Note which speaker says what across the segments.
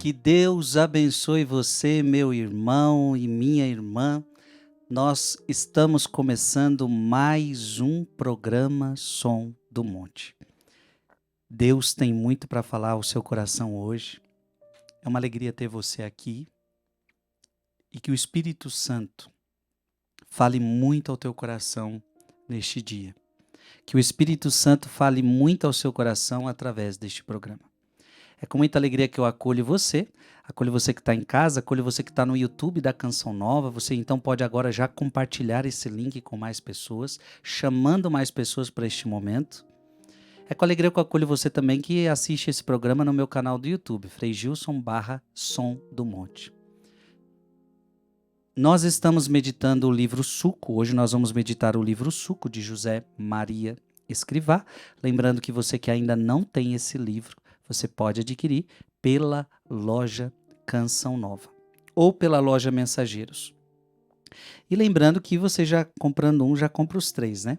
Speaker 1: Que Deus abençoe você, meu irmão e minha irmã. Nós estamos começando mais um programa Som do Monte. Deus tem muito para falar ao seu coração hoje. É uma alegria ter você aqui e que o Espírito Santo fale muito ao teu coração neste dia. Que o Espírito Santo fale muito ao seu coração através deste programa. É com muita alegria que eu acolho você que está em casa, acolho você que está no YouTube da Canção Nova. Você então pode agora já compartilhar esse link com mais pessoas, chamando mais pessoas para este momento. É com alegria que eu acolho você também que assiste esse programa no meu canal do YouTube, Frei Gilson /Som do Monte. Nós estamos meditando o livro Suco. Hoje nós vamos meditar o livro Suco de José Maria Escrivá. Lembrando que você que ainda não tem esse livro, você pode adquirir pela loja Canção Nova ou pela loja Mensageiros. E lembrando que você já comprando um, já compra os três, né?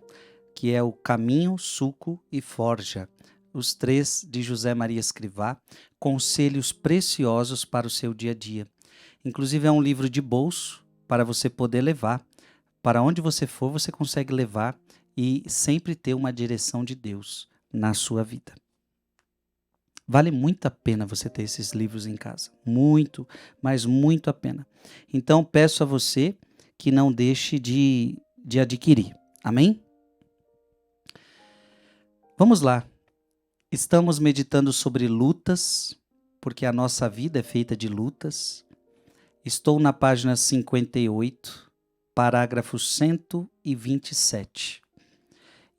Speaker 1: Que é o Caminho, Suco e Forja. Os três de José Maria Escrivá, conselhos preciosos para o seu dia a dia. Inclusive é um livro de bolso para você poder levar. Para onde você for, você consegue levar e sempre ter uma direção de Deus na sua vida. Vale muito a pena você ter esses livros em casa. Muito, mas muito a pena. Então, peço a você que não deixe de adquirir. Amém? Vamos lá. Estamos meditando sobre lutas, porque a nossa vida é feita de lutas. Estou na página 58, parágrafo 127.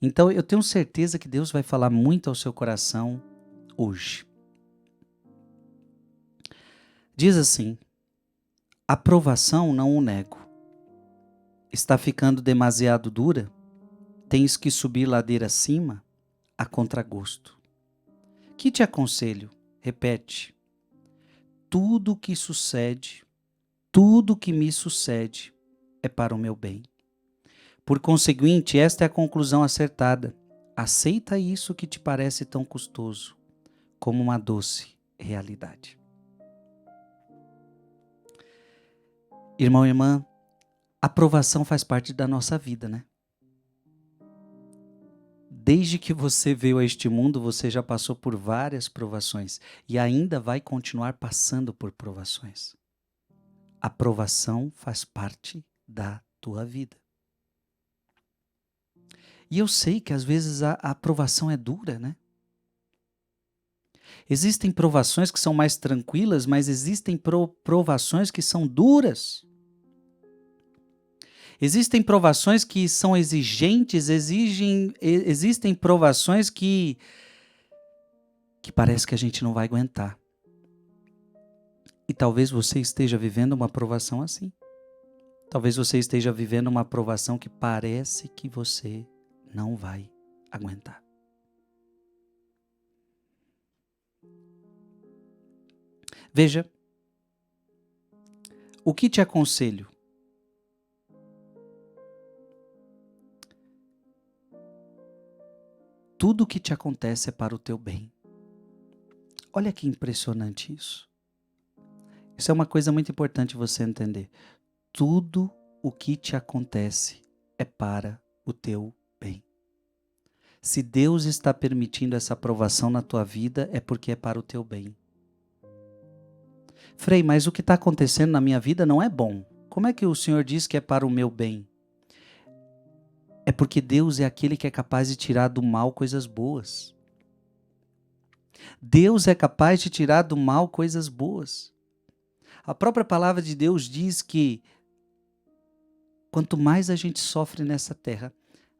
Speaker 1: Então, eu tenho certeza que Deus vai falar muito ao seu coração hoje. Diz assim: a provação não o nego. Está ficando demasiado dura? Tens que subir ladeira acima a contragosto. Que te aconselho? Repete. Tudo que sucede, tudo que me sucede é para o meu bem. Por conseguinte, esta é a conclusão acertada. Aceita isso que te parece tão custoso, como uma doce realidade. Irmão e irmã, a provação faz parte da nossa vida, né? Desde que você veio a este mundo, você já passou por várias provações e ainda vai continuar passando por provações. A provação faz parte da tua vida. E eu sei que às vezes a provação é dura, né? Existem provações que são mais tranquilas, mas existem provações que são duras. Existem provações que são exigentes, existem provações que parece que a gente não vai aguentar. E talvez você esteja vivendo uma provação assim. Talvez você esteja vivendo uma provação que parece que você não vai aguentar. Veja, o que te aconselho? Tudo o que te acontece é para o teu bem. Olha que impressionante isso. Isso é uma coisa muito importante você entender. Tudo o que te acontece é para o teu bem. Se Deus está permitindo essa provação na tua vida, é porque é para o teu bem. Frei, mas o que está acontecendo na minha vida não é bom. Como é que o Senhor diz que é para o meu bem? É porque Deus é aquele que é capaz de tirar do mal coisas boas. Deus é capaz de tirar do mal coisas boas. A própria palavra de Deus diz que quanto mais a gente sofre nessa terra,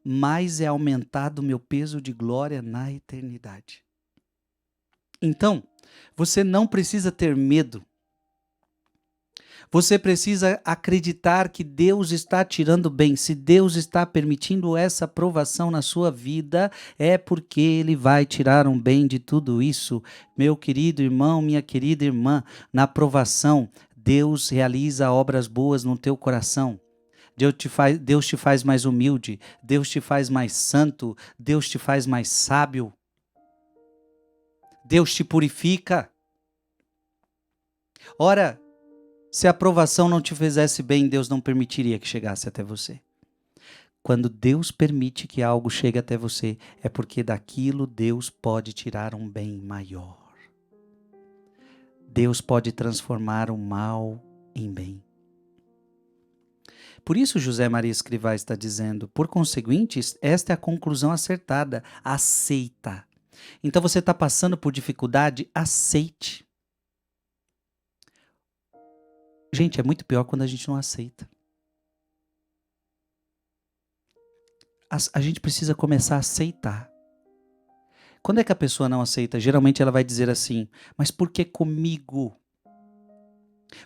Speaker 1: mais é aumentado o meu peso de glória na eternidade. Então, você não precisa ter medo. Você precisa acreditar que Deus está tirando bem. Se Deus está permitindo essa provação na sua vida, é porque Ele vai tirar um bem de tudo isso. Meu querido irmão, minha querida irmã, na provação, Deus realiza obras boas no teu coração. Deus te faz mais humilde, Deus te faz mais santo, Deus te faz mais sábio. Deus te purifica. Ora, se a aprovação não te fizesse bem, Deus não permitiria que chegasse até você. Quando Deus permite que algo chegue até você, é porque daquilo Deus pode tirar um bem maior. Deus pode transformar o mal em bem. Por isso José Maria Escrivá está dizendo, por conseguinte, esta é a conclusão acertada, aceita. Então você está passando por dificuldade, aceite. Gente, é muito pior quando a gente não aceita. A gente precisa começar a aceitar. Quando é que a pessoa não aceita? Geralmente ela vai dizer assim, mas por que comigo?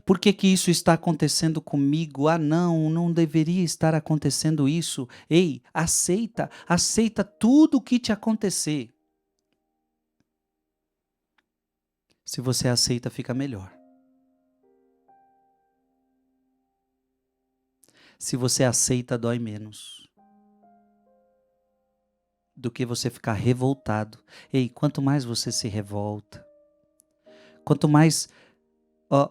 Speaker 1: Por que que isso está acontecendo comigo? Ah, não deveria estar acontecendo isso. Ei, aceita tudo o que te acontecer. Se você aceita, fica melhor. Se você aceita, dói menos do que você ficar revoltado. Ei, quanto mais você se revolta, quanto mais... Ó,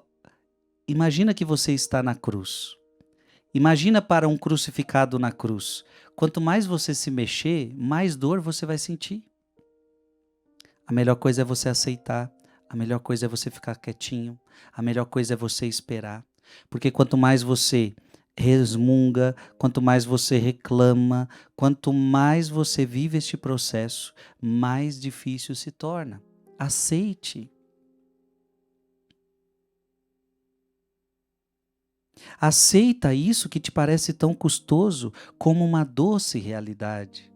Speaker 1: imagina que você está na cruz. Imagina para um crucificado na cruz. Quanto mais você se mexer, mais dor você vai sentir. A melhor coisa é você aceitar. A melhor coisa é você ficar quietinho. A melhor coisa é você esperar. Porque quanto mais você resmunga, quanto mais você reclama, quanto mais você vive este processo, mais difícil se torna. Aceite. Aceita isso que te parece tão custoso como uma doce realidade.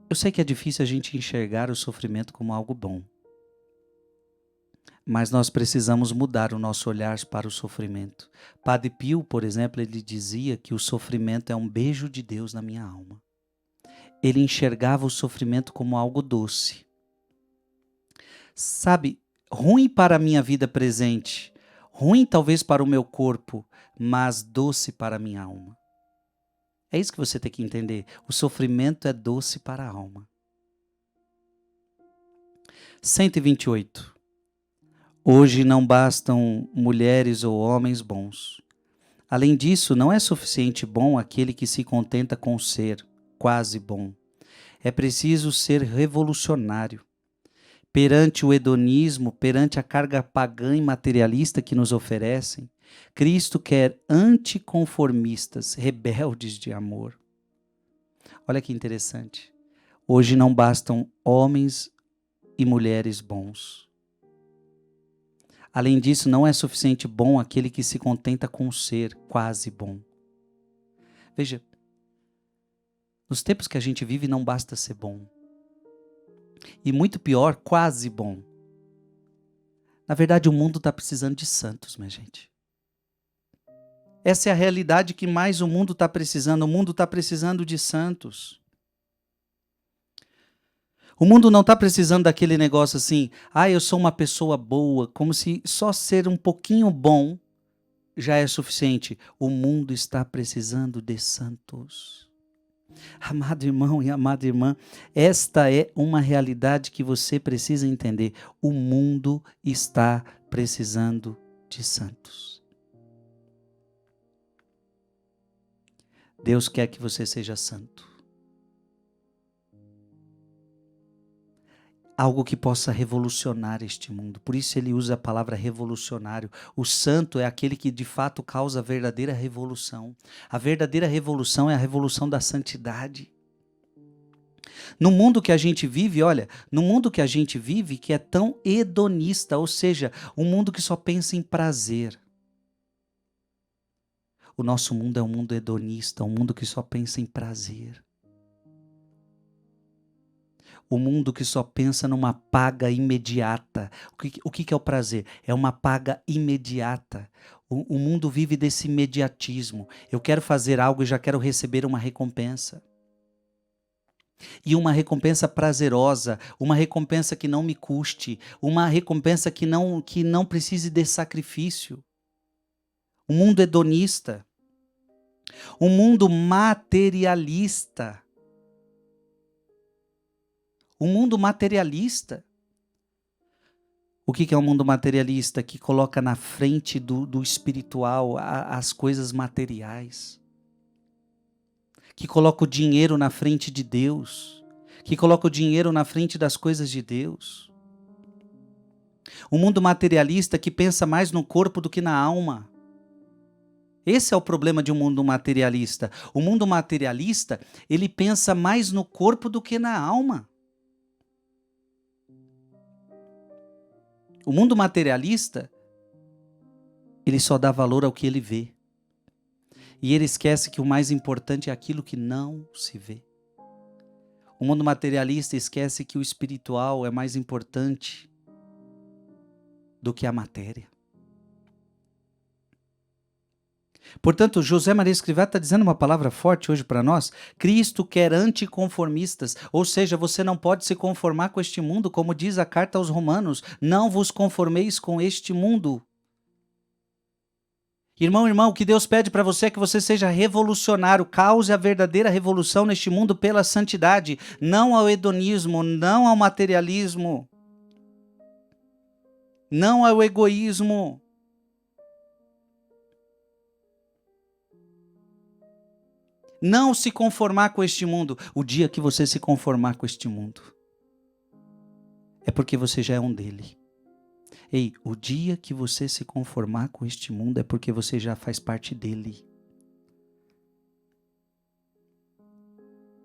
Speaker 1: Eu sei que é difícil a gente enxergar o sofrimento como algo bom. Mas nós precisamos mudar o nosso olhar para o sofrimento. Padre Pio, por exemplo, ele dizia que o sofrimento é um beijo de Deus na minha alma. Ele enxergava o sofrimento como algo doce. Sabe, ruim para a minha vida presente, ruim talvez para o meu corpo, mas doce para a minha alma. É isso que você tem que entender. O sofrimento é doce para a alma. 128. Hoje não bastam mulheres ou homens bons. Além disso, não é suficiente bom aquele que se contenta com ser quase bom. É preciso ser revolucionário. Perante o hedonismo, perante a carga pagã e materialista que nos oferecem, Cristo quer anticonformistas, rebeldes de amor. Olha que interessante. Hoje não bastam homens e mulheres bons. Além disso, não é suficiente bom aquele que se contenta com ser quase bom. Veja, nos tempos que a gente vive não basta ser bom. E muito pior, quase bom. Na verdade, o mundo está precisando de santos, minha gente. Essa é a realidade que mais o mundo está precisando. O mundo está precisando de santos. O mundo não está precisando daquele negócio assim, eu sou uma pessoa boa, como se só ser um pouquinho bom já é suficiente. O mundo está precisando de santos. Amado irmão e amada irmã, esta é uma realidade que você precisa entender. O mundo está precisando de santos. Deus quer que você seja santo. Algo que possa revolucionar este mundo. Por isso ele usa a palavra revolucionário. O santo é aquele que de fato causa a verdadeira revolução. A verdadeira revolução é a revolução da santidade. No mundo que a gente vive, olha, no mundo que a gente vive que é tão hedonista, ou seja, um mundo que só pensa em prazer. O nosso mundo é um mundo hedonista, um mundo que só pensa em prazer. O mundo que só pensa numa paga imediata. O que é o prazer? É uma paga imediata. O mundo vive desse imediatismo. Eu quero fazer algo e já quero receber uma recompensa. E uma recompensa prazerosa, uma recompensa que não me custe, uma recompensa que não precise de sacrifício. Um mundo hedonista. Um mundo materialista. Um mundo materialista. O que é um mundo materialista? Que coloca na frente do espiritual as coisas materiais. Que coloca o dinheiro na frente de Deus. Que coloca o dinheiro na frente das coisas de Deus. Um mundo materialista que pensa mais no corpo do que na alma. Esse é o problema de um mundo materialista. O mundo materialista, ele pensa mais no corpo do que na alma. O mundo materialista, ele só dá valor ao que ele vê. E ele esquece que o mais importante é aquilo que não se vê. O mundo materialista esquece que o espiritual é mais importante do que a matéria. Portanto, José Maria Escrivá está dizendo uma palavra forte hoje para nós. Cristo quer anticonformistas, ou seja, você não pode se conformar com este mundo, como diz a carta aos Romanos, não vos conformeis com este mundo. Irmão, o que Deus pede para você é que você seja revolucionário, cause a verdadeira revolução neste mundo pela santidade, não ao hedonismo, não ao materialismo, não ao egoísmo. Não se conformar com este mundo. O dia que você se conformar com este mundo, é porque você já é um dele. Ei, o dia que você se conformar com este mundo é porque você já faz parte dele.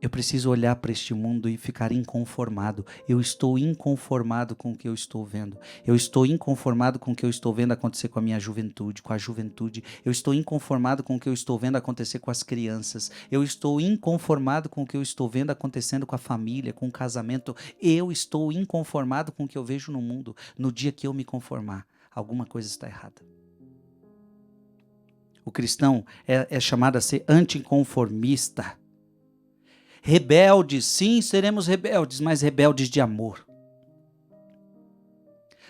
Speaker 1: Eu preciso olhar para este mundo e ficar inconformado. Eu estou inconformado com o que eu estou vendo. Eu estou inconformado com o que eu estou vendo acontecer com a minha juventude, com a juventude. Eu estou inconformado com o que eu estou vendo acontecer com as crianças. Eu estou inconformado com o que eu estou vendo acontecendo com a família, com o casamento. Eu estou inconformado com o que eu vejo no mundo. No dia que eu me conformar, alguma coisa está errada. O cristão é chamado a ser anticonformista. Rebeldes, sim, seremos rebeldes, mas rebeldes de amor.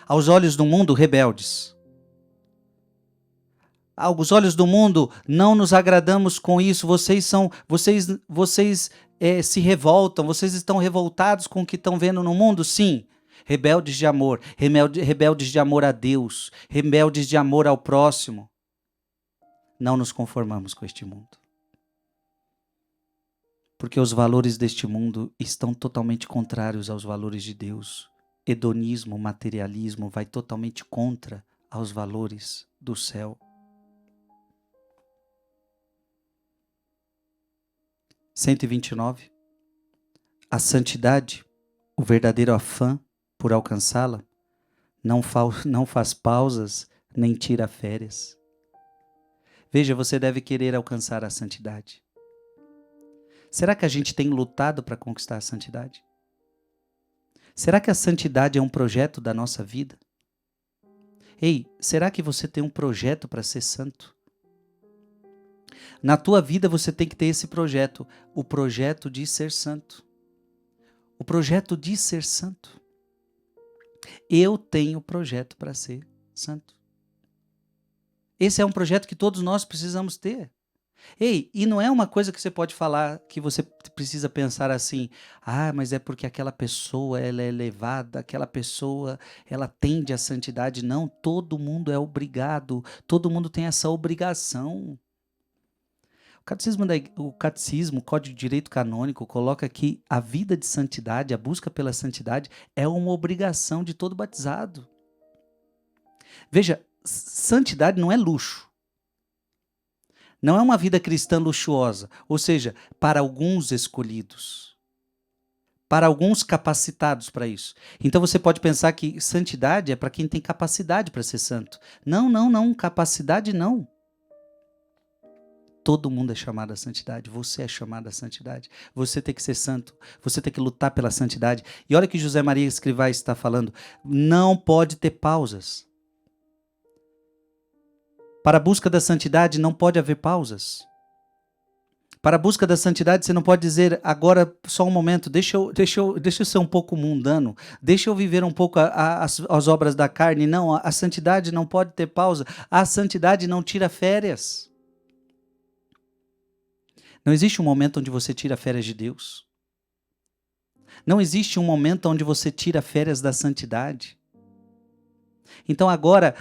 Speaker 1: Aos olhos do mundo, rebeldes. Aos olhos do mundo, não nos agradamos com isso. Vocês se revoltam, vocês estão revoltados com o que estão vendo no mundo? Sim. Rebeldes de amor, rebeldes de amor a Deus, rebeldes de amor ao próximo. Não nos conformamos com este mundo. Porque os valores deste mundo estão totalmente contrários aos valores de Deus. Hedonismo, materialismo vai totalmente contra aos valores do céu. 129. A santidade, o verdadeiro afã por alcançá-la, não faz pausas nem tira férias. Veja, você deve querer alcançar a santidade. Será que a gente tem lutado para conquistar a santidade? Será que a santidade é um projeto da nossa vida? Ei, será que você tem um projeto para ser santo? Na tua vida você tem que ter esse projeto, o projeto de ser santo. O projeto de ser santo. Eu tenho projeto para ser santo. Esse é um projeto que todos nós precisamos ter. Ei, e não é uma coisa que você pode falar, que você precisa pensar assim, mas é porque aquela pessoa ela é elevada, aquela pessoa ela tende à santidade. Não, todo mundo é obrigado, todo mundo tem essa obrigação. O catecismo, o Código de Direito Canônico, coloca que a vida de santidade, a busca pela santidade, é uma obrigação de todo batizado. Veja, santidade não é luxo. Não é uma vida cristã luxuosa, ou seja, para alguns escolhidos, para alguns capacitados para isso. Então você pode pensar que santidade é para quem tem capacidade para ser santo. Não, capacidade não. Todo mundo é chamado à santidade, você é chamado à santidade. Você tem que ser santo, você tem que lutar pela santidade. E olha o que José Maria Escrivá está falando, não pode ter pausas. Para a busca da santidade não pode haver pausas. Para a busca da santidade você não pode dizer agora só um momento, deixa eu ser um pouco mundano, deixa eu viver um pouco as obras da carne. Não, a santidade não pode ter pausa, a santidade não tira férias. Não existe um momento onde você tira férias de Deus. Não existe um momento onde você tira férias da santidade. Então agora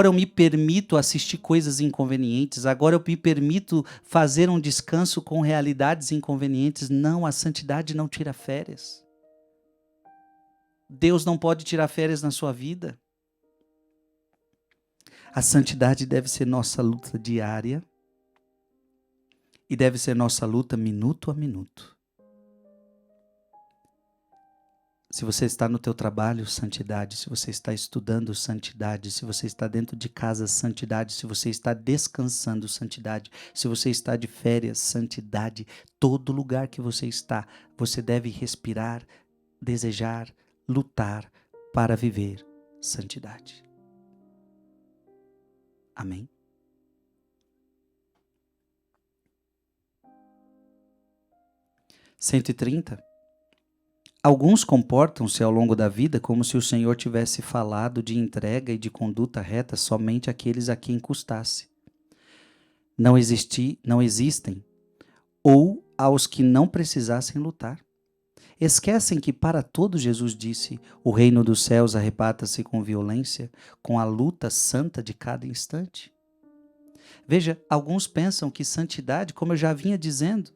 Speaker 1: eu me permito assistir coisas inconvenientes, agora eu me permito fazer um descanso com realidades inconvenientes. Não, a santidade não tira férias. Deus não pode tirar férias na sua vida. A santidade deve ser nossa luta diária e deve ser nossa luta minuto a minuto. Se você está no teu trabalho, santidade. Se você está estudando, santidade. Se você está dentro de casa, santidade. Se você está descansando, santidade. Se você está de férias, santidade. Todo lugar que você está, você deve respirar, desejar, lutar para viver santidade. Amém? (130) Alguns comportam-se ao longo da vida como se o Senhor tivesse falado de entrega e de conduta reta somente àqueles a quem custasse. Não existem, ou aos que não precisassem lutar. Esquecem que para todos Jesus disse: o reino dos céus arrebata-se com violência, com a luta santa de cada instante. Veja, alguns pensam que santidade, como eu já vinha dizendo,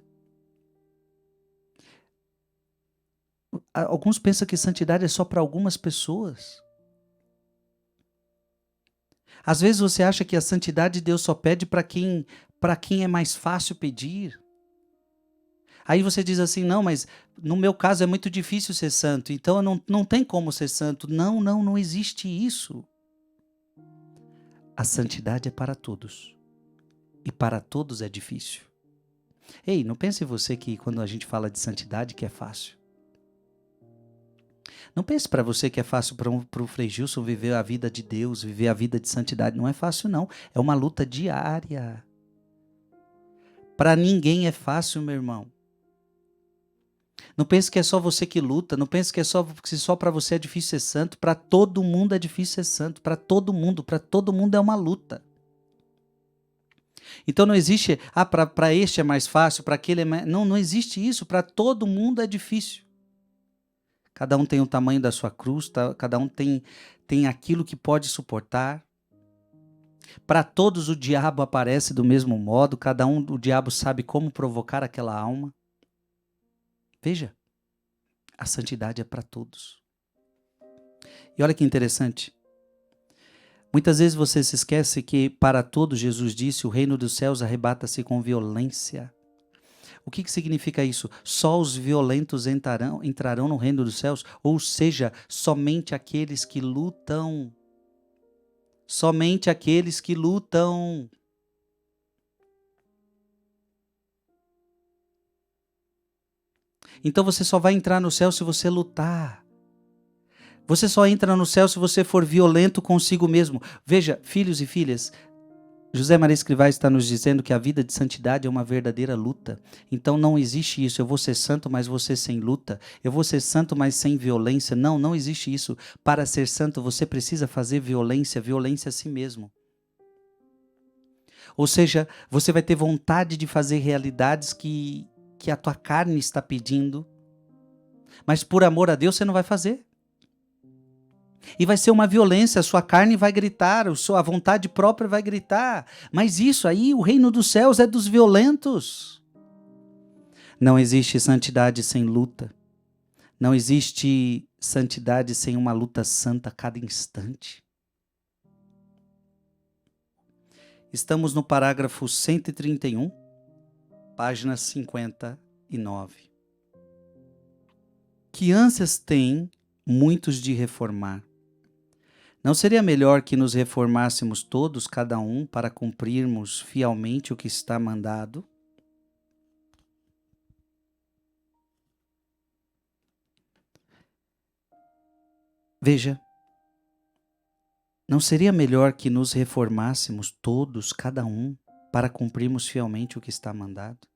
Speaker 1: alguns pensam que santidade é só para algumas pessoas. Às vezes você acha que a santidade Deus só pede para quem é mais fácil pedir. Aí você diz assim: não, mas no meu caso é muito difícil ser santo, então não tem como ser santo. Não existe isso. A santidade é para todos. E para todos é difícil. Ei, não pense você que quando a gente fala de santidade que é fácil. Não pense para você que é fácil para o Frei Gilson viver a vida de Deus, viver a vida de santidade. Não é fácil, não. É uma luta diária. Para ninguém é fácil, meu irmão. Não pense que é só você que luta. Não pense que só para você é difícil ser santo. Para todo mundo é difícil ser santo. Para todo mundo é uma luta. Então não existe, para este é mais fácil, para aquele é mais... Não existe isso. Para todo mundo é difícil. Cada um tem o tamanho da sua cruz, cada um tem aquilo que pode suportar. Para todos o diabo aparece do mesmo modo, o diabo sabe como provocar aquela alma. Veja, a santidade é para todos. E olha que interessante. Muitas vezes você se esquece que para todos Jesus disse: o reino dos céus arrebata-se com violência. O que significa isso? Só os violentos entrarão no reino dos céus, ou seja, somente aqueles que lutam. Somente aqueles que lutam. Então você só vai entrar no céu se você lutar. Você só entra no céu se você for violento consigo mesmo. Veja, filhos e filhas, José Maria Escrivá está nos dizendo que a vida de santidade é uma verdadeira luta. Então não existe isso: eu vou ser santo, mas você sem luta. Eu vou ser santo, mas sem violência. Não existe isso. Para ser santo, você precisa fazer violência a si mesmo. Ou seja, você vai ter vontade de fazer realidades que a tua carne está pedindo, mas por amor a Deus você não vai fazer. E vai ser uma violência, a sua carne vai gritar, a vontade própria vai gritar. Mas isso aí, o reino dos céus é dos violentos. Não existe santidade sem luta. Não existe santidade sem uma luta santa a cada instante. Estamos no parágrafo 131, página 59. Que ânsias têm muitos de reformar? Não seria melhor que nos reformássemos todos, cada um, para cumprirmos fielmente o que está mandado? Veja, não seria melhor que nos reformássemos todos, cada um, para cumprirmos fielmente o que está mandado?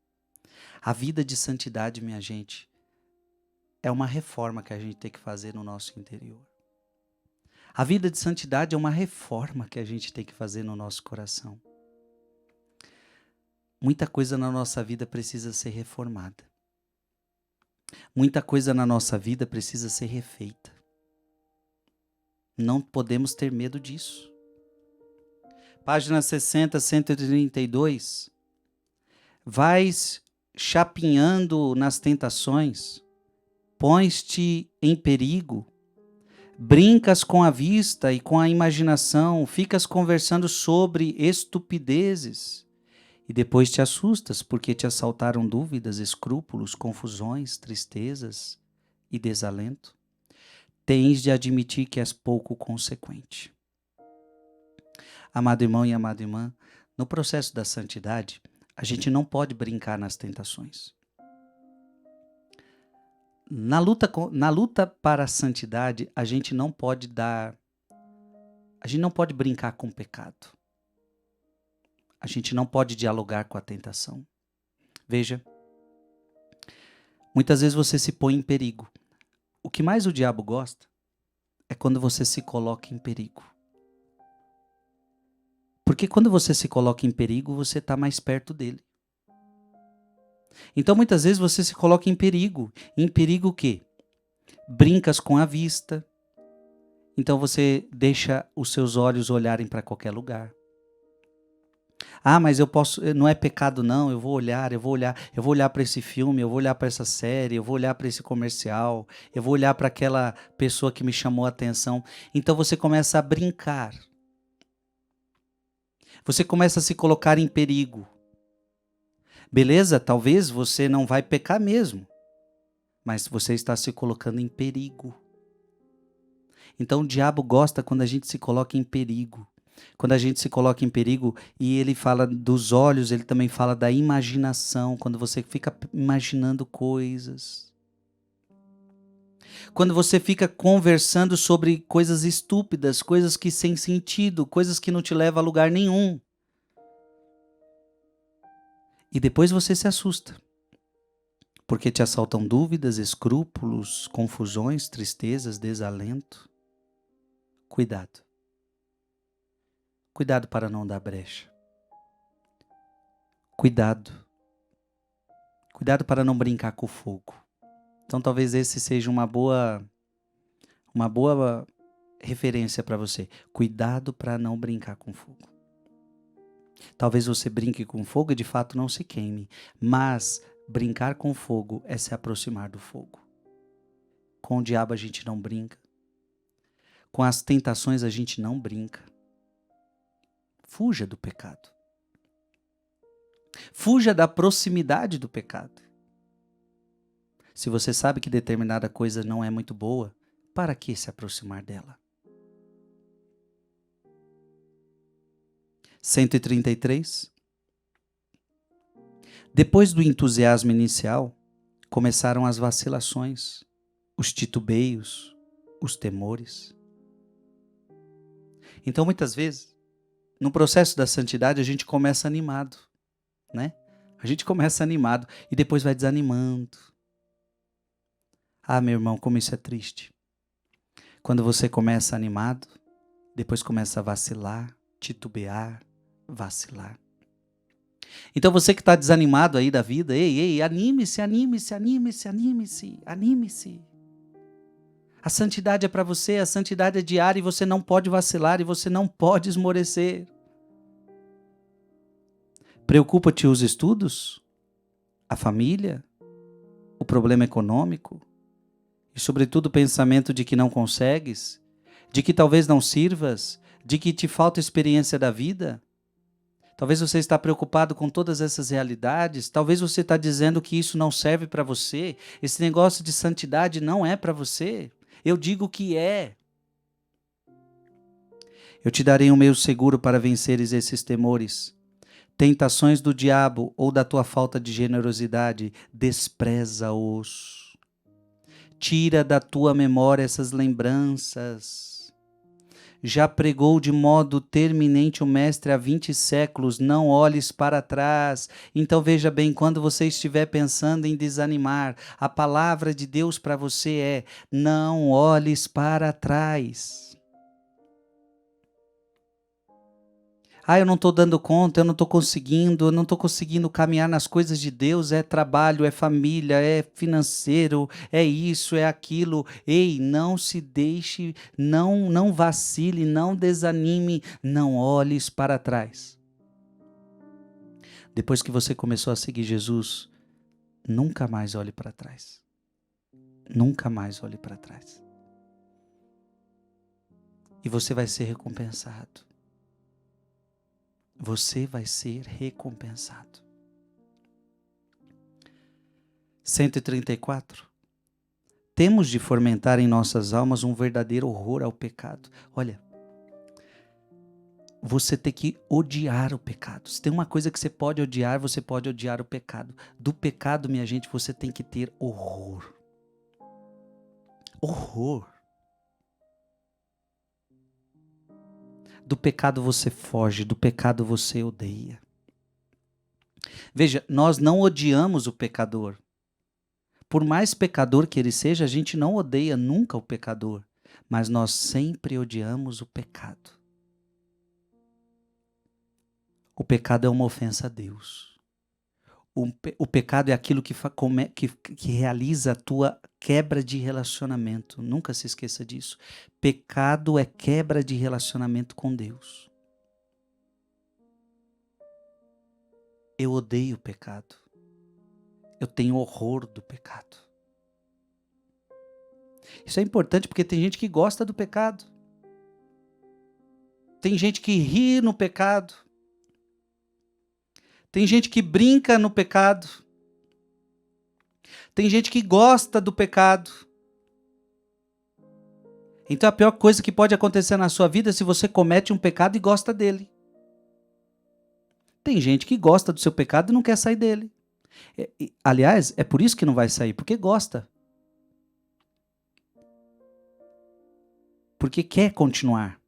Speaker 1: A vida de santidade, minha gente, é uma reforma que a gente tem que fazer no nosso interior. A vida de santidade é uma reforma que a gente tem que fazer no nosso coração. Muita coisa na nossa vida precisa ser reformada. Muita coisa na nossa vida precisa ser refeita. Não podemos ter medo disso. Página 60, 132. Vais chapinhando nas tentações, pões-te em perigo, brincas com a vista e com a imaginação, ficas conversando sobre estupidezes e depois te assustas porque te assaltaram dúvidas, escrúpulos, confusões, tristezas e desalento. Tens de admitir que és pouco consequente. Amado irmão e amada irmã, no processo da santidade, a gente não pode brincar nas tentações. Na luta para a santidade, a gente não pode brincar com o pecado. A gente não pode dialogar com a tentação. Veja, muitas vezes você se põe em perigo. O que mais o diabo gosta é quando você se coloca em perigo. Porque quando você se coloca em perigo, você está mais perto dele. Então, muitas vezes você se coloca em perigo. Em perigo o quê? Brincas com a vista. Então, você deixa os seus olhos olharem para qualquer lugar. Ah, mas eu posso, não é pecado não, eu vou olhar para esse filme, eu vou olhar para essa série, eu vou olhar para esse comercial, eu vou olhar para aquela pessoa que me chamou a atenção. Então, você começa a brincar. Você começa a se colocar em perigo. Beleza? Talvez você não vai pecar mesmo, mas você está se colocando em perigo. Então o diabo gosta quando a gente se coloca em perigo. Quando a gente se coloca em perigo, e ele fala dos olhos, ele também fala da imaginação, quando você fica imaginando coisas. Quando você fica conversando sobre coisas estúpidas, coisas que sem sentido, coisas que não te levam a lugar nenhum. E depois você se assusta, porque te assaltam dúvidas, escrúpulos, confusões, tristezas, desalento. Cuidado. Cuidado para não dar brecha. Cuidado. Cuidado para não brincar com o fogo. Então talvez esse seja uma boa referência para você. Cuidado para não brincar com fogo. Talvez você brinque com fogo e de fato não se queime, mas brincar com fogo é se aproximar do fogo. Com o diabo a gente não brinca. Com as tentações a gente não brinca. Fuja do pecado. Fuja da proximidade do pecado. Se você sabe que determinada coisa não é muito boa, para que se aproximar dela? 133. Depois do entusiasmo inicial, começaram as vacilações, os titubeios, os temores. Então, muitas vezes, no processo da santidade, a gente começa animado, né? A gente começa animado e depois vai desanimando. Ah, meu irmão, como isso é triste. Quando você começa animado, depois começa a vacilar, titubear, vacilar. Então você que está desanimado aí da vida, ei, anime-se. A santidade é para você, a santidade é diária e você não pode vacilar e você não pode esmorecer. Preocupa-te os estudos, a família, o problema econômico e sobretudo o pensamento de que não consegues, de que talvez não sirvas, de que te falta experiência da vida. Talvez você está preocupado com todas essas realidades, talvez você está dizendo que isso não serve para você, esse negócio de santidade não é para você. Eu digo que é. Eu te darei um meio seguro para venceres esses temores. Tentações do diabo ou da tua falta de generosidade, despreza-os. Tira da tua memória essas lembranças. Já pregou de modo terminante o mestre há 20 séculos, não olhes para trás. Então veja bem, quando você estiver pensando em desanimar, a palavra de Deus para você é: não olhes para trás. Ah, eu não estou dando conta, eu não estou conseguindo caminhar nas coisas de Deus, é trabalho, é família, é financeiro, é isso, é aquilo. Ei, não se deixe, não vacile, não desanime, não olhes para trás. Depois que você começou a seguir Jesus, nunca mais olhe para trás. Nunca mais olhe para trás. E você vai ser recompensado. Você vai ser recompensado. 134. Temos de fomentar em nossas almas um verdadeiro horror ao pecado. Olha, você tem que odiar o pecado. Se tem uma coisa que você pode odiar o pecado. Do pecado, minha gente, você tem que ter horror. Horror. Do pecado você foge, do pecado você odeia. Veja, nós não odiamos o pecador. Por mais pecador que ele seja, a gente não odeia nunca o pecador, mas nós sempre odiamos o pecado. O pecado é uma ofensa a Deus. O pecado é aquilo que realiza a tua quebra de relacionamento. Nunca se esqueça disso. Pecado é quebra de relacionamento com Deus. Eu odeio o pecado. Eu tenho horror do pecado. Isso é importante porque tem gente que gosta do pecado. Tem gente que ri no pecado. Tem gente que brinca no pecado. Tem gente que gosta do pecado. Então a pior coisa que pode acontecer na sua vida é se você comete um pecado e gosta dele. Tem gente que gosta do seu pecado e não quer sair dele. Aliás, é por isso que não vai sair, porque gosta. Porque quer continuar.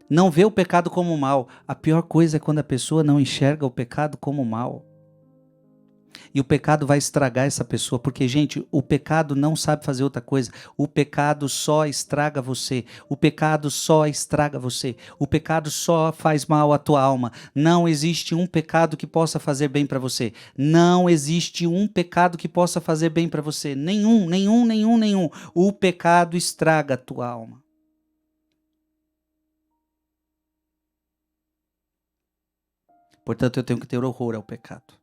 Speaker 1: Não vê o pecado como mal. A pior coisa é quando a pessoa não enxerga o pecado como mal. E o pecado vai estragar essa pessoa, porque, gente, o pecado não sabe fazer outra coisa. O pecado só estraga você. O pecado só estraga você. O pecado só faz mal à tua alma. Não existe um pecado que possa fazer bem para você. Não existe um pecado que possa fazer bem para você. Nenhum. O pecado estraga a tua alma. Portanto, eu tenho que ter horror ao pecado.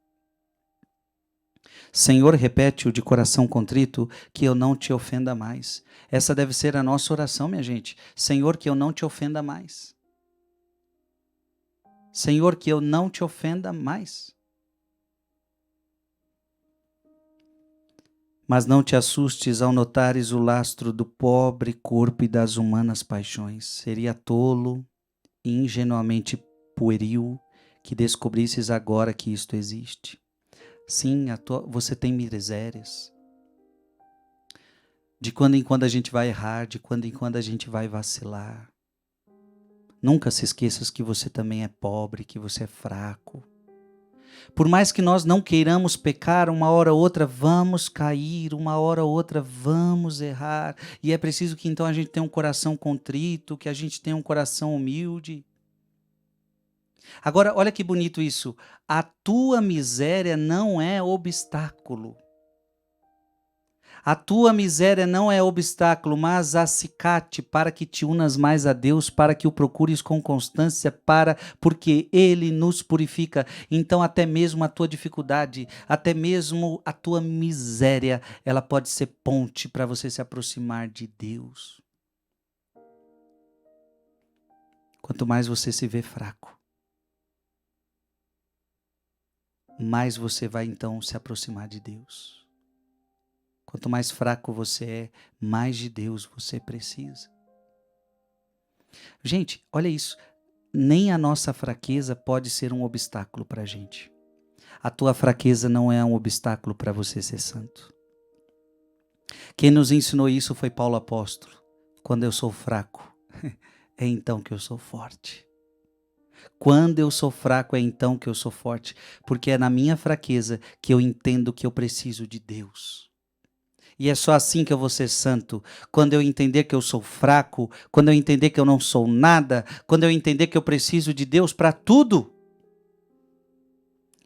Speaker 1: Senhor, repete-o de coração contrito, que eu não te ofenda mais. Essa deve ser a nossa oração, minha gente. Senhor, que eu não te ofenda mais. Senhor, que eu não te ofenda mais. Mas não te assustes ao notares o lastro do pobre corpo e das humanas paixões. Seria tolo e ingenuamente pueril que descobrisses agora que isto existe. Sim, você tem misérias. De quando em quando a gente vai errar, de quando em quando a gente vai vacilar. Nunca se esqueça que você também é pobre, que você é fraco. Por mais que nós não queiramos pecar, uma hora ou outra vamos cair, uma hora ou outra vamos errar. E é preciso que então a gente tenha um coração contrito, que a gente tenha um coração humilde. Agora, olha que bonito isso. A tua miséria não é obstáculo. A tua miséria não é obstáculo, mas acicate para que te unas mais a Deus, para que o procures com constância, porque Ele nos purifica. Então até mesmo a tua dificuldade, até mesmo a tua miséria, ela pode ser ponte para você se aproximar de Deus. Quanto mais você se vê fraco, mais você vai então se aproximar de Deus. Quanto mais fraco você é, mais de Deus você precisa. Gente, olha isso. Nem a nossa fraqueza pode ser um obstáculo para a gente. A tua fraqueza não é um obstáculo para você ser santo. Quem nos ensinou isso foi Paulo apóstolo. Quando eu sou fraco, é então que eu sou forte. Quando eu sou fraco, é então que eu sou forte. Porque é na minha fraqueza que eu entendo que eu preciso de Deus. E é só assim que eu vou ser santo. Quando eu entender que eu sou fraco, quando eu entender que eu não sou nada, quando eu entender que eu preciso de Deus para tudo.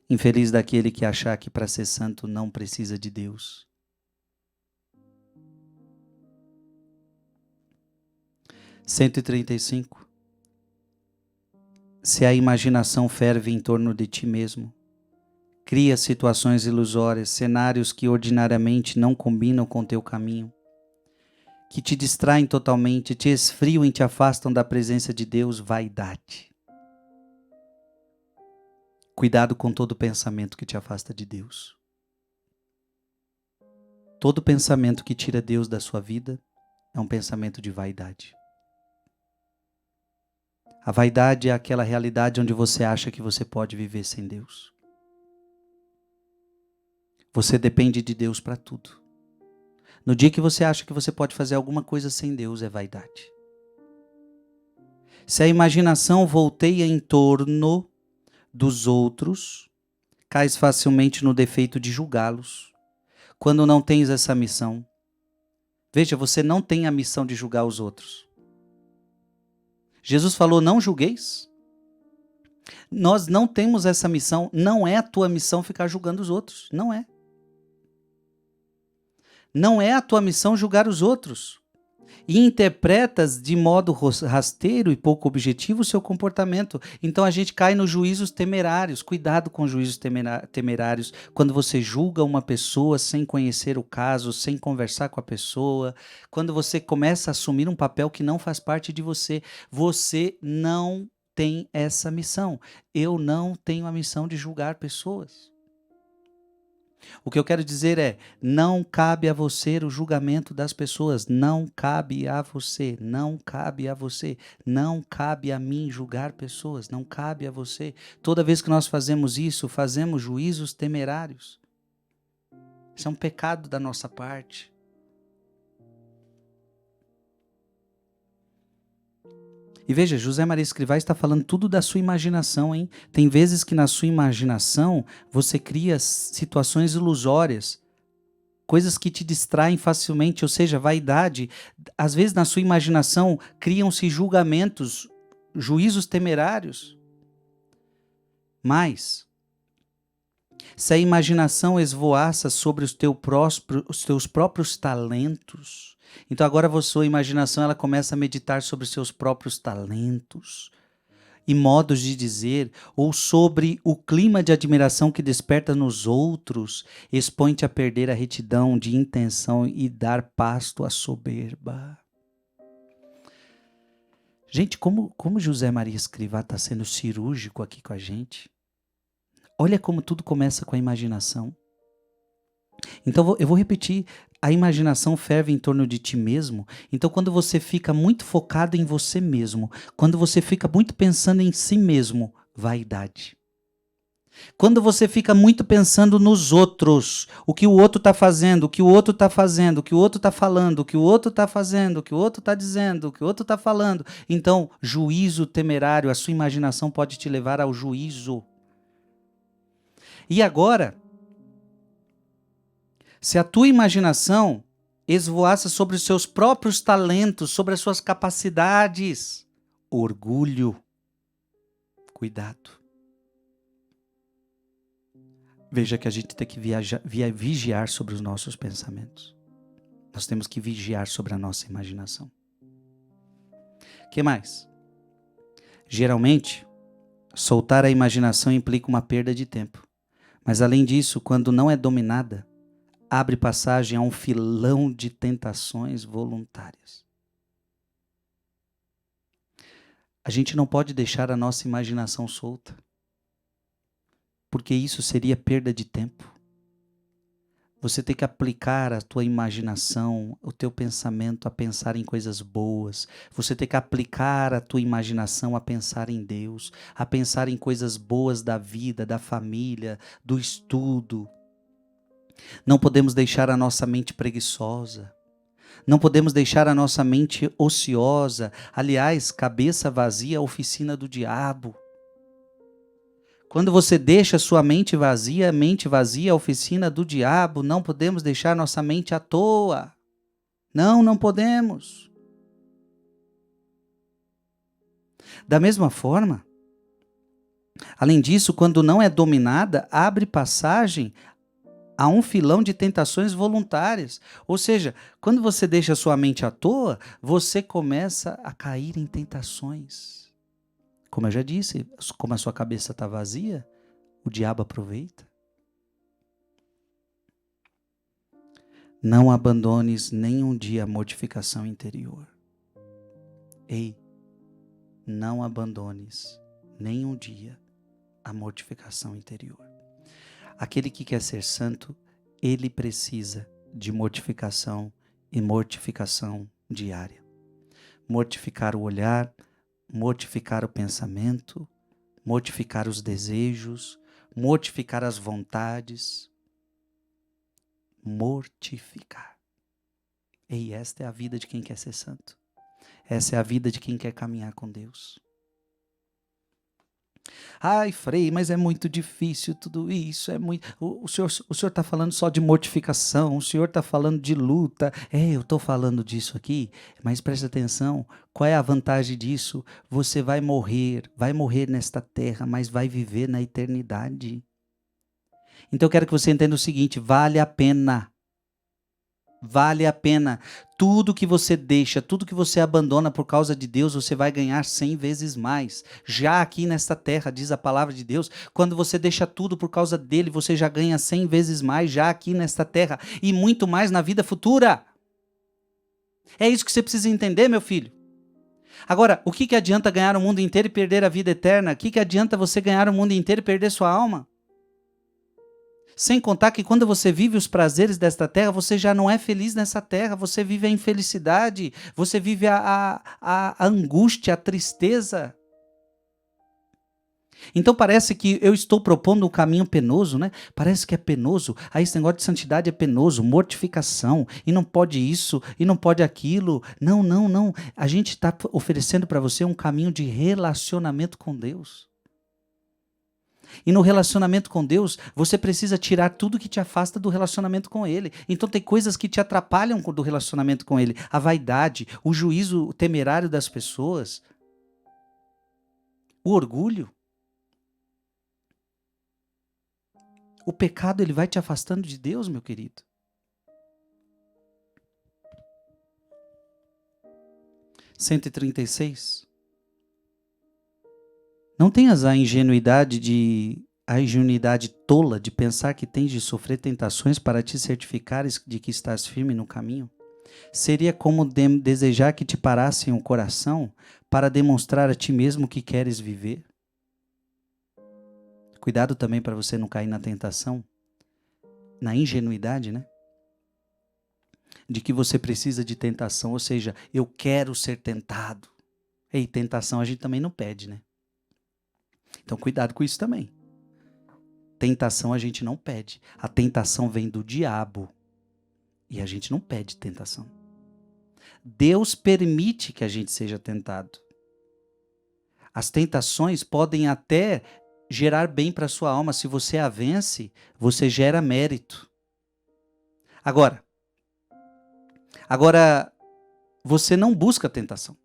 Speaker 1: Infeliz daquele que achar que para ser santo não precisa de Deus. (135) Se a imaginação ferve em torno de ti mesmo, cria situações ilusórias, cenários que ordinariamente não combinam com teu caminho, que te distraem totalmente, te esfriam e te afastam da presença de Deus, vaidade. Cuidado com todo pensamento que te afasta de Deus. Todo pensamento que tira Deus da sua vida é um pensamento de vaidade. A vaidade é aquela realidade onde você acha que você pode viver sem Deus. Você depende de Deus para tudo. No dia que você acha que você pode fazer alguma coisa sem Deus, é vaidade. Se a imaginação volteia em torno dos outros, cais facilmente no defeito de julgá-los, quando não tens essa missão. Veja, você não tem a missão de julgar os outros. Jesus falou, não julgueis. Nós não temos essa missão, não é a tua missão ficar julgando os outros, não é. Não é a tua missão julgar os outros. E interpretas de modo rasteiro e pouco objetivo o seu comportamento. Então a gente cai nos juízos temerários. Cuidado com os juízos temerários. Quando você julga uma pessoa sem conhecer o caso, sem conversar com a pessoa. Quando você começa a assumir um papel que não faz parte de você. Você não tem essa missão. Eu não tenho a missão de julgar pessoas. O que eu quero dizer é, não cabe a você o julgamento das pessoas, não cabe a você, não cabe a você, não cabe a mim julgar pessoas, não cabe a você. Toda vez que nós fazemos isso, fazemos juízos temerários. Isso é um pecado da nossa parte. E veja, José Maria Escrivá está falando tudo da sua imaginação, hein? Tem vezes que na sua imaginação você cria situações ilusórias, coisas que te distraem facilmente, ou seja, vaidade. Às vezes na sua imaginação criam-se julgamentos, juízos temerários. Mas, se a imaginação esvoaça sobre os teus próprios talentos, então agora a sua imaginação ela começa a meditar sobre os seus próprios talentos e modos de dizer, ou sobre o clima de admiração que desperta nos outros, expõe-te a perder a retidão de intenção e dar pasto à soberba. Gente, como José Maria Escrivá está sendo cirúrgico aqui com a gente. Olha como tudo começa com a imaginação. Então eu vou repetir, a imaginação ferve em torno de ti mesmo. Então quando você fica muito focado em você mesmo, quando você fica muito pensando em si mesmo, vaidade. Quando você fica muito pensando nos outros, o que o outro está fazendo, o que o outro está fazendo, o que o outro está falando, o que o outro está fazendo, o que o outro está dizendo, o que o outro está falando. Então, juízo temerário, a sua imaginação pode te levar ao juízo. E agora, se a tua imaginação esvoaça sobre os seus próprios talentos, sobre as suas capacidades, orgulho, cuidado. Veja que a gente tem que vigiar sobre os nossos pensamentos. Nós temos que vigiar sobre a nossa imaginação. O que mais? Geralmente, soltar a imaginação implica uma perda de tempo. Mas além disso, quando não é dominada, abre passagem a um filão de tentações voluntárias. A gente não pode deixar a nossa imaginação solta, porque isso seria perda de tempo. Você tem que aplicar a tua imaginação, o teu pensamento a pensar em coisas boas. Você tem que aplicar a tua imaginação a pensar em Deus, a pensar em coisas boas da vida, da família, do estudo. Não podemos deixar a nossa mente preguiçosa. Não podemos deixar a nossa mente ociosa. Aliás, cabeça vazia é a oficina do diabo. Quando você deixa sua mente vazia é a oficina do diabo. Não podemos deixar nossa mente à toa. Não, não podemos. Da mesma forma, além disso, quando não é dominada, abre passagem a um filão de tentações voluntárias. Ou seja, quando você deixa sua mente à toa, você começa a cair em tentações. Como eu já disse, como a sua cabeça está vazia, o diabo aproveita. Não abandones nem um dia a mortificação interior. Ei, não abandones nem um dia a mortificação interior. Aquele que quer ser santo, ele precisa de mortificação e mortificação diária. Mortificar o olhar, mortificar o pensamento, mortificar os desejos, mortificar as vontades. Mortificar. E esta é a vida de quem quer ser santo. Essa é a vida de quem quer caminhar com Deus. Ai, Frei, mas é muito difícil tudo isso. O senhor está falando só de mortificação, o senhor está falando de luta. Eu estou falando disso aqui, mas presta atenção. Qual é a vantagem disso? Você vai morrer nesta terra, mas vai viver na eternidade. Então eu quero que você entenda o seguinte: vale a pena. Vale a pena. Tudo que você deixa, tudo que você abandona por causa de Deus, você vai ganhar 100 vezes mais. Já aqui nesta terra, diz a palavra de Deus, quando você deixa tudo por causa dele, você já ganha 100 vezes mais já aqui nesta terra e muito mais na vida futura. É isso que você precisa entender, meu filho. Agora, o que adianta ganhar o mundo inteiro e perder a vida eterna? O que adianta você ganhar o mundo inteiro e perder sua alma? Sem contar que quando você vive os prazeres desta terra, você já não é feliz nessa terra, você vive a infelicidade, você vive a angústia, a tristeza. Então parece que eu estou propondo um caminho penoso, né? Parece que é penoso. Esse negócio de santidade é penoso, mortificação, e não pode isso, e não pode aquilo. Não, não, não. A gente está oferecendo para você um caminho de relacionamento com Deus. E no relacionamento com Deus, você precisa tirar tudo que te afasta do relacionamento com Ele. Então tem coisas que te atrapalham do relacionamento com Ele. A vaidade, o juízo temerário das pessoas, o orgulho. O pecado, ele vai te afastando de Deus, meu querido. (136) Não tenhas a ingenuidade tola de pensar que tens de sofrer tentações para te certificares de que estás firme no caminho. Seria como desejar que te parassem o coração para demonstrar a ti mesmo que queres viver. Cuidado também para você não cair na tentação, na ingenuidade, né? De que você precisa de tentação, ou seja, eu quero ser tentado. Ei, tentação a gente também não pede, né? Então cuidado com isso também. Tentação a gente não pede. A tentação vem do diabo. E a gente não pede tentação. Deus permite que a gente seja tentado. As tentações podem até gerar bem para a sua alma. Se você a vence, você gera mérito. Agora, você não busca tentação.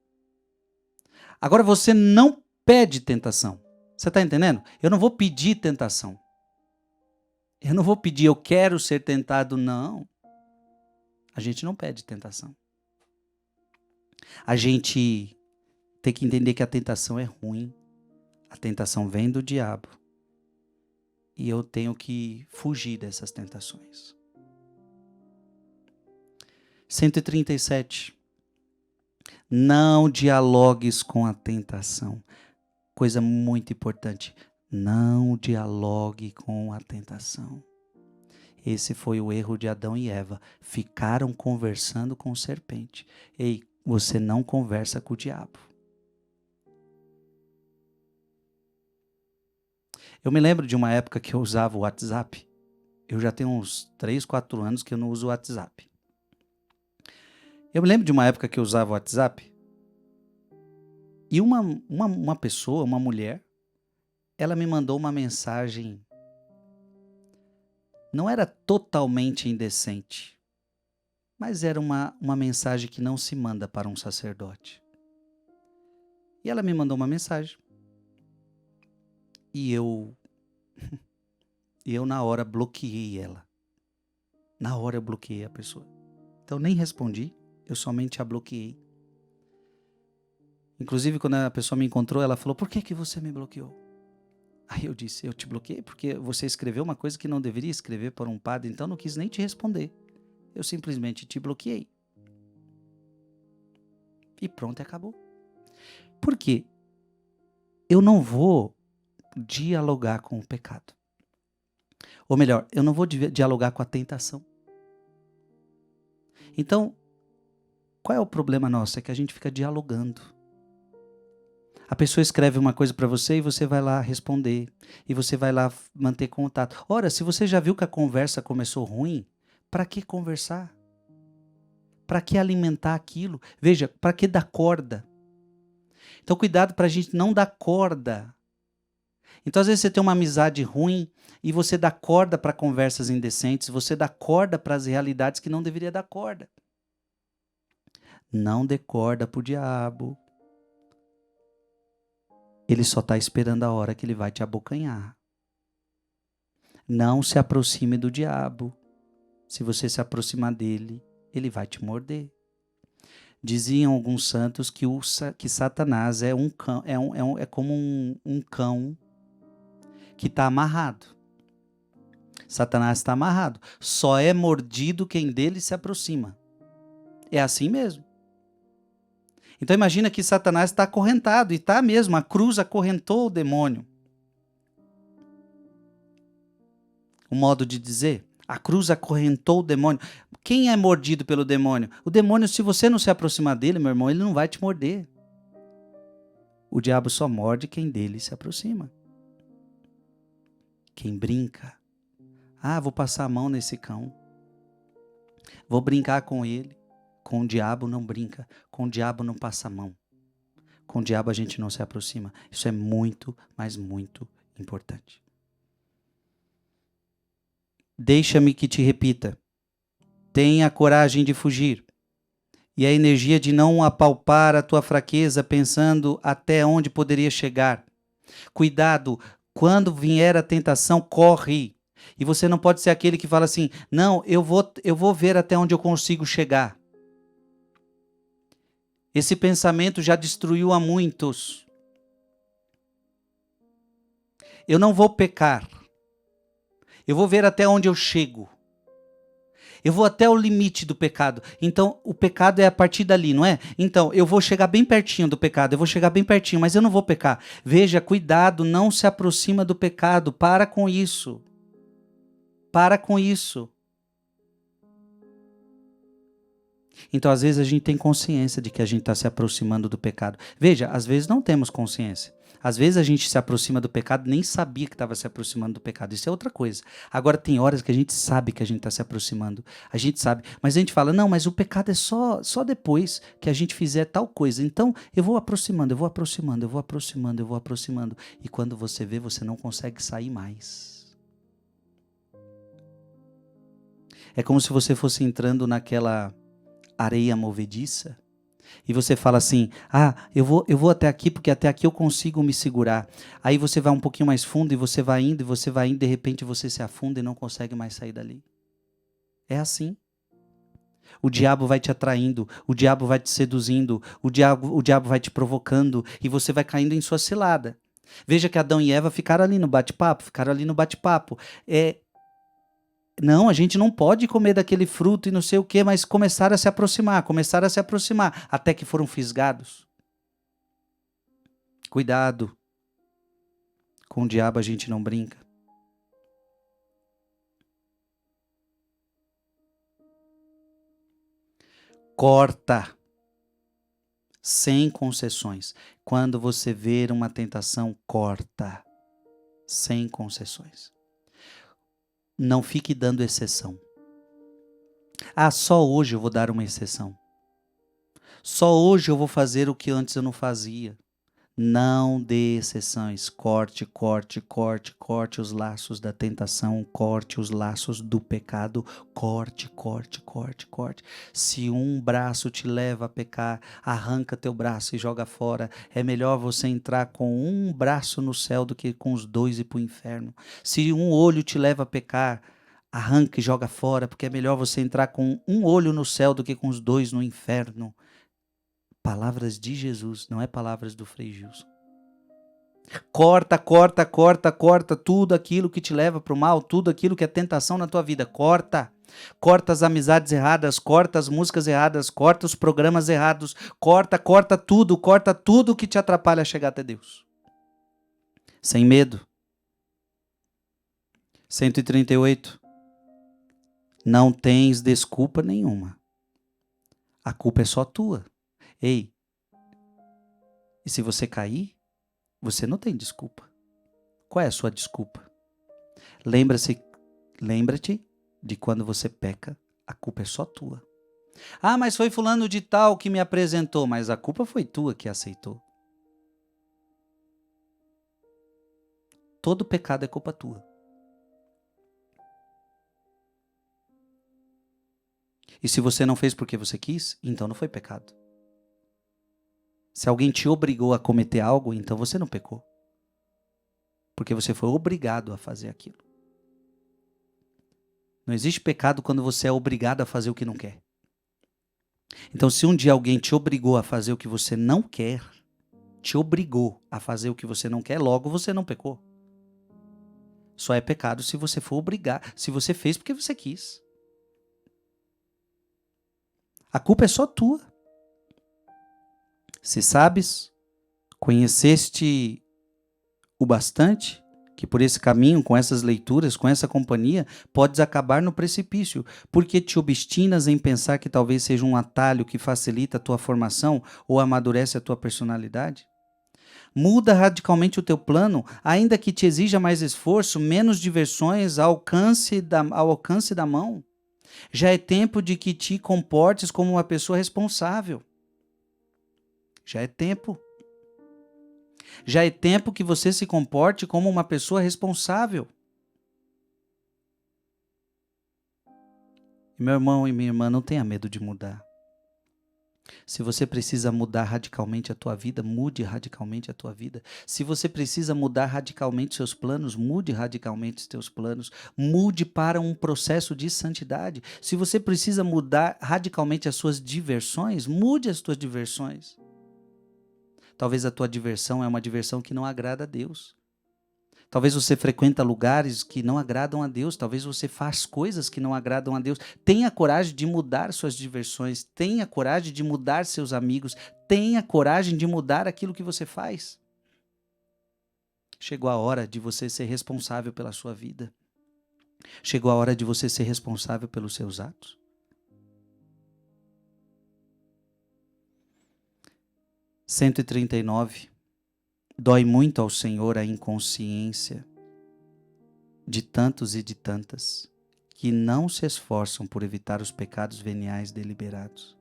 Speaker 1: Agora você não pede tentação. Você está entendendo? Eu não vou pedir tentação. Eu não vou pedir, eu quero ser tentado, não. A gente não pede tentação. A gente tem que entender que a tentação é ruim. A tentação vem do diabo. E eu tenho que fugir dessas tentações. 137. Não dialogues com a tentação. Coisa muito importante. Não dialogue com a tentação. Esse foi o erro de Adão e Eva. Ficaram conversando com o serpente. Ei, você não conversa com o diabo. Eu me lembro de uma época que eu usava o WhatsApp. Eu já tenho uns 3, 4 anos que eu não uso o WhatsApp. Eu me lembro de uma época que eu usava o WhatsApp. E uma pessoa, uma mulher, ela me mandou uma mensagem, não era totalmente indecente, mas era uma mensagem que não se manda para um sacerdote. E ela me mandou uma mensagem. E eu na hora bloqueei ela. Na hora eu bloqueei a pessoa. Então nem respondi, eu somente a bloqueei. Inclusive quando a pessoa me encontrou, ela falou: por que você me bloqueou? Aí eu disse: eu te bloqueei porque você escreveu uma coisa que não deveria escrever para um padre, então não quis nem te responder. Eu simplesmente te bloqueei. E pronto, acabou. Por quê? Eu não vou dialogar com o pecado. Ou melhor, eu não vou dialogar com a tentação. Então, qual é o problema nosso? É que a gente fica dialogando. A pessoa escreve uma coisa para você e você vai lá responder. E você vai lá manter contato. Ora, se você já viu que a conversa começou ruim, para que conversar? Para que alimentar aquilo? Veja, para que dar corda? Então, cuidado para a gente não dar corda. Então, às vezes você tem uma amizade ruim e você dá corda para conversas indecentes, você dá corda para as realidades que não deveria dar corda. Não dê corda para o diabo. Ele só está esperando a hora que ele vai te abocanhar. Não se aproxime do diabo. Se você se aproximar dele, ele vai te morder. Diziam alguns santos que Satanás é um cão, é como um cão que está amarrado. Satanás está amarrado. Só é mordido quem dele se aproxima. É assim mesmo. Então imagina que Satanás está acorrentado, e está mesmo, a cruz acorrentou o demônio. O modo de dizer, a cruz acorrentou o demônio. Quem é mordido pelo demônio? O demônio, se você não se aproximar dele, meu irmão, ele não vai te morder. O diabo só morde quem dele se aproxima. Quem brinca. Ah, vou passar a mão nesse cão. Vou brincar com ele. Com o diabo não brinca. Com o diabo não passa a mão. Com o diabo a gente não se aproxima. Isso é muito, mas muito importante. Deixa-me que te repita. Tenha coragem de fugir. E a energia de não apalpar a tua fraqueza pensando até onde poderia chegar. Cuidado, quando vier a tentação, corre. E você não pode ser aquele que fala assim: não, eu vou ver até onde eu consigo chegar. Esse pensamento já destruiu a muitos. Eu não vou pecar. Eu vou ver até onde eu chego. Eu vou até o limite do pecado. Então, o pecado é a partir dali, não é? Então, eu vou chegar bem pertinho do pecado. Eu vou chegar bem pertinho, mas eu não vou pecar. Veja, cuidado, não se aproxima do pecado. Para com isso. Para com isso. Então, às vezes, a gente tem consciência de que a gente está se aproximando do pecado. Veja, às vezes não temos consciência. Às vezes a gente se aproxima do pecado, nem sabia que estava se aproximando do pecado. Isso é outra coisa. Agora, tem horas que a gente sabe que a gente está se aproximando. A gente sabe. Mas a gente fala: não, mas o pecado é só depois que a gente fizer tal coisa. Então, eu vou aproximando, eu vou aproximando, eu vou aproximando, eu vou aproximando. E quando você vê, você não consegue sair mais. É como se você fosse entrando naquela areia movediça. E você fala assim: ah, eu vou até aqui porque até aqui eu consigo me segurar. Aí você vai um pouquinho mais fundo e você vai indo, de repente você se afunda e não consegue mais sair dali. É assim. O diabo vai te atraindo, o diabo vai te seduzindo, o diabo vai te provocando e você vai caindo em sua cilada. Veja que Adão e Eva ficaram ali no bate-papo. Não, a gente não pode comer daquele fruto e não sei o quê, mas começaram a se aproximar, até que foram fisgados. Cuidado, com o diabo a gente não brinca. Corta, sem concessões. Quando você ver uma tentação, corta, sem concessões. Não fique dando exceção. Ah, só hoje eu vou dar uma exceção. Só hoje eu vou fazer o que antes eu não fazia. Não dê exceções. Corte, corte, corte, corte os laços da tentação, corte os laços do pecado, corte, corte, corte, corte. Se um braço te leva a pecar, arranca teu braço e joga fora. É melhor você entrar com um braço no céu do que com os dois e ir para o inferno. Se um olho te leva a pecar, arranca e joga fora, porque é melhor você entrar com um olho no céu do que com os dois no inferno. Palavras de Jesus, não é palavras do Frei Gilson. Corta, corta, corta, corta tudo aquilo que te leva para o mal, tudo aquilo que é tentação na tua vida. Corta. Corta as amizades erradas, corta as músicas erradas, corta os programas errados, corta tudo que te atrapalha a chegar até Deus. Sem medo. 138. Não tens desculpa nenhuma. A culpa é só tua. Ei, e se você cair, você não tem desculpa. Qual é a sua desculpa? Lembra-te de quando você peca, a culpa é só tua. Ah, mas foi fulano de tal que me apresentou, mas a culpa foi tua que aceitou. Todo pecado é culpa tua. E se você não fez porque você quis, então não foi pecado. Se alguém te obrigou a cometer algo, então você não pecou. Porque você foi obrigado a fazer aquilo. Não existe pecado quando você é obrigado a fazer o que não quer. Então, se um dia alguém te obrigou a fazer o que você não quer, te obrigou a fazer o que você não quer, logo você não pecou. Só é pecado se você for obrigar, se você fez porque você quis. A culpa é só tua. Se sabes, conheceste o bastante, que por esse caminho, com essas leituras, com essa companhia, podes acabar no precipício, porque te obstinas em pensar que talvez seja um atalho que facilita a tua formação ou amadurece a tua personalidade? Muda radicalmente o teu plano, ainda que te exija mais esforço, menos diversões ao alcance da mão. Já é tempo de que te comportes como uma pessoa responsável. Já é tempo. Já é tempo que você se comporte como uma pessoa responsável. Meu irmão e minha irmã, não tenha medo de mudar. Se você precisa mudar radicalmente a tua vida, mude radicalmente a tua vida. Se você precisa mudar radicalmente seus planos, mude radicalmente os teus planos. Mude para um processo de santidade. Se você precisa mudar radicalmente as suas diversões, mude as tuas diversões. Talvez a tua diversão é uma diversão que não agrada a Deus. Talvez você frequenta lugares que não agradam a Deus. Talvez você faz coisas que não agradam a Deus. Tenha coragem de mudar suas diversões. Tenha coragem de mudar seus amigos. Tenha coragem de mudar aquilo que você faz. Chegou a hora de você ser responsável pela sua vida. Chegou a hora de você ser responsável pelos seus atos. 139. Dói muito ao Senhor a inconsciência de tantos e de tantas que não se esforçam por evitar os pecados veniais deliberados.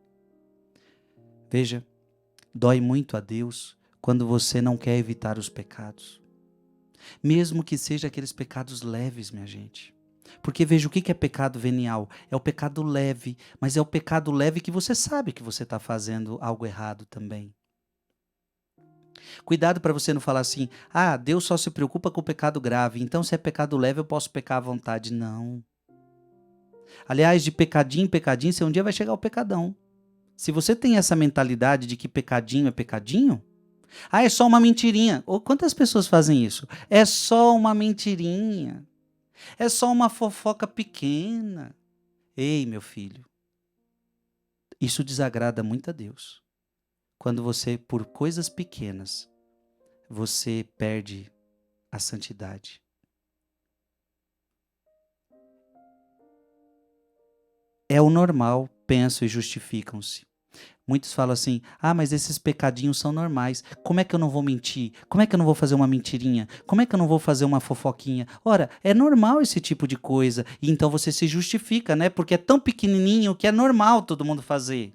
Speaker 1: Veja, dói muito a Deus quando você não quer evitar os pecados. Mesmo que sejam aqueles pecados leves, minha gente. Porque veja, o que é pecado venial? É o pecado leve, mas é o pecado leve que você sabe que você está fazendo algo errado também. Cuidado para você não falar assim, Deus só se preocupa com o pecado grave, então se é pecado leve eu posso pecar à vontade. Não. Aliás, de pecadinho em pecadinho, você um dia vai chegar ao pecadão. Se você tem essa mentalidade de que pecadinho é pecadinho, é só uma mentirinha. Ou quantas pessoas fazem isso? É só uma mentirinha. É só uma fofoca pequena. Ei, meu filho, isso desagrada muito a Deus. Quando você, por coisas pequenas, você perde a santidade. É o normal, pensam e justificam-se. Muitos falam assim, mas esses pecadinhos são normais. Como é que eu não vou mentir? Como é que eu não vou fazer uma mentirinha? Como é que eu não vou fazer uma fofoquinha? Ora, é normal esse tipo de coisa. E então você se justifica, né? Porque é tão pequenininho que é normal todo mundo fazer.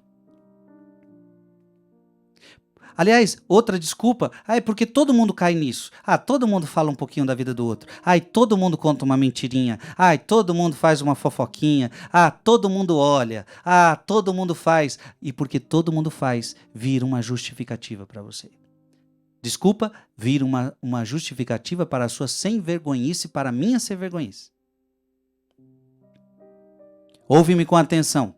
Speaker 1: Aliás, outra desculpa, porque todo mundo cai nisso. Todo mundo fala um pouquinho da vida do outro. Todo mundo conta uma mentirinha. Todo mundo faz uma fofoquinha. Todo mundo olha. Todo mundo faz. E porque todo mundo faz, vira uma justificativa para você. Desculpa, vira uma justificativa para a sua sem-vergonhice, para a minha sem-vergonhice. Ouve-me com atenção.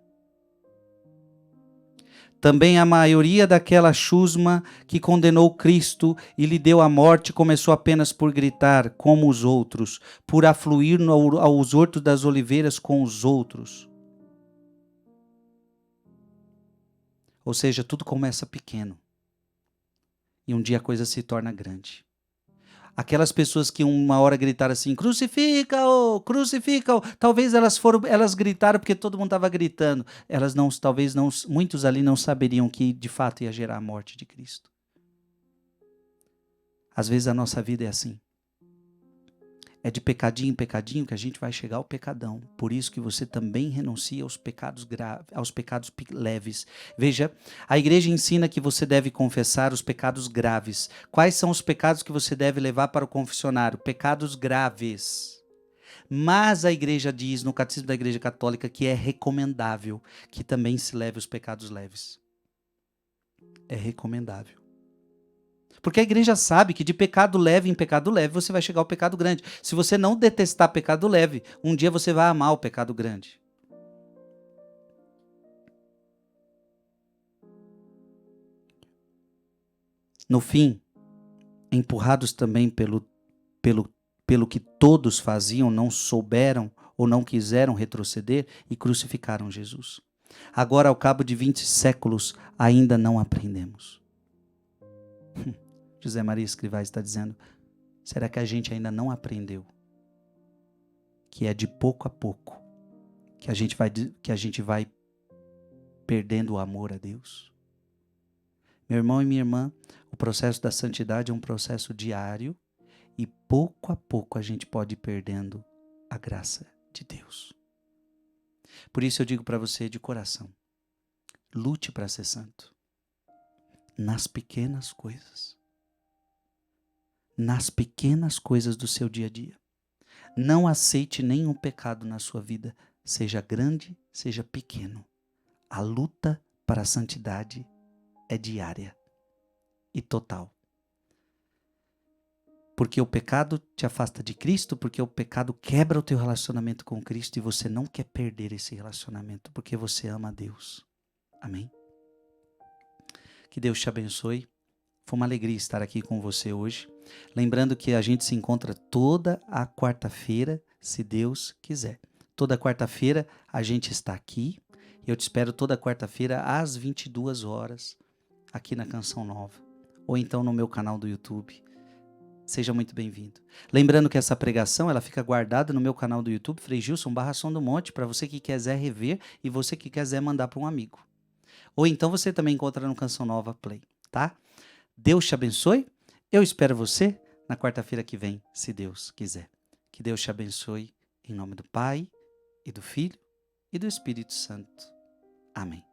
Speaker 1: Também a maioria daquela chusma que condenou Cristo e lhe deu a morte começou apenas por gritar, como os outros, por afluir aos hortos das oliveiras com os outros. Ou seja, tudo começa pequeno. E um dia a coisa se torna grande. Aquelas pessoas que uma hora gritaram assim, crucifica-o, crucifica-o. Talvez elas gritaram porque todo mundo estava gritando. Muitos ali não saberiam que de fato ia gerar a morte de Cristo. Às vezes a nossa vida é assim. É de pecadinho em pecadinho que a gente vai chegar ao pecadão. Por isso que você também renuncia aos pecados graves, aos pecados leves. Veja, a igreja ensina que você deve confessar os pecados graves. Quais são os pecados que você deve levar para o confessionário? Pecados graves. Mas a igreja diz, no catecismo da Igreja Católica, que é recomendável que também se leve os pecados leves. É recomendável. Porque a igreja sabe que de pecado leve em pecado leve você vai chegar ao pecado grande. Se você não detestar pecado leve, um dia você vai amar o pecado grande. No fim, empurrados também pelo que todos faziam, não souberam ou não quiseram retroceder e crucificaram Jesus. Agora, ao cabo de 20 séculos, ainda não aprendemos. José Maria Escrivá está dizendo, será que a gente ainda não aprendeu que é de pouco a pouco que a gente vai perdendo o amor a Deus? Meu irmão e minha irmã, o processo da santidade é um processo diário e pouco a pouco a gente pode ir perdendo a graça de Deus. Por isso eu digo para você de coração, lute para ser santo nas pequenas coisas. Nas pequenas coisas do seu dia a dia. Não aceite nenhum pecado na sua vida, seja grande, seja pequeno. A luta para a santidade é diária e total. Porque o pecado te afasta de Cristo, porque o pecado quebra o teu relacionamento com Cristo e você não quer perder esse relacionamento, porque você ama a Deus. Amém? Que Deus te abençoe. Foi uma alegria estar aqui com você hoje. Lembrando que a gente se encontra toda a quarta-feira, se Deus quiser. Toda quarta-feira a gente está aqui. Eu te espero toda quarta-feira às 22 horas, aqui na Canção Nova. Ou então no meu canal do YouTube. Seja muito bem-vindo. Lembrando que essa pregação ela fica guardada no meu canal do YouTube, Frei Gilson Som do Monte, para você que quiser rever e você que quiser mandar para um amigo. Ou então você também encontra no Canção Nova Play, tá? Deus te abençoe. Eu espero você na quarta-feira que vem, se Deus quiser. Que Deus te abençoe em nome do Pai, e do Filho, e do Espírito Santo. Amém.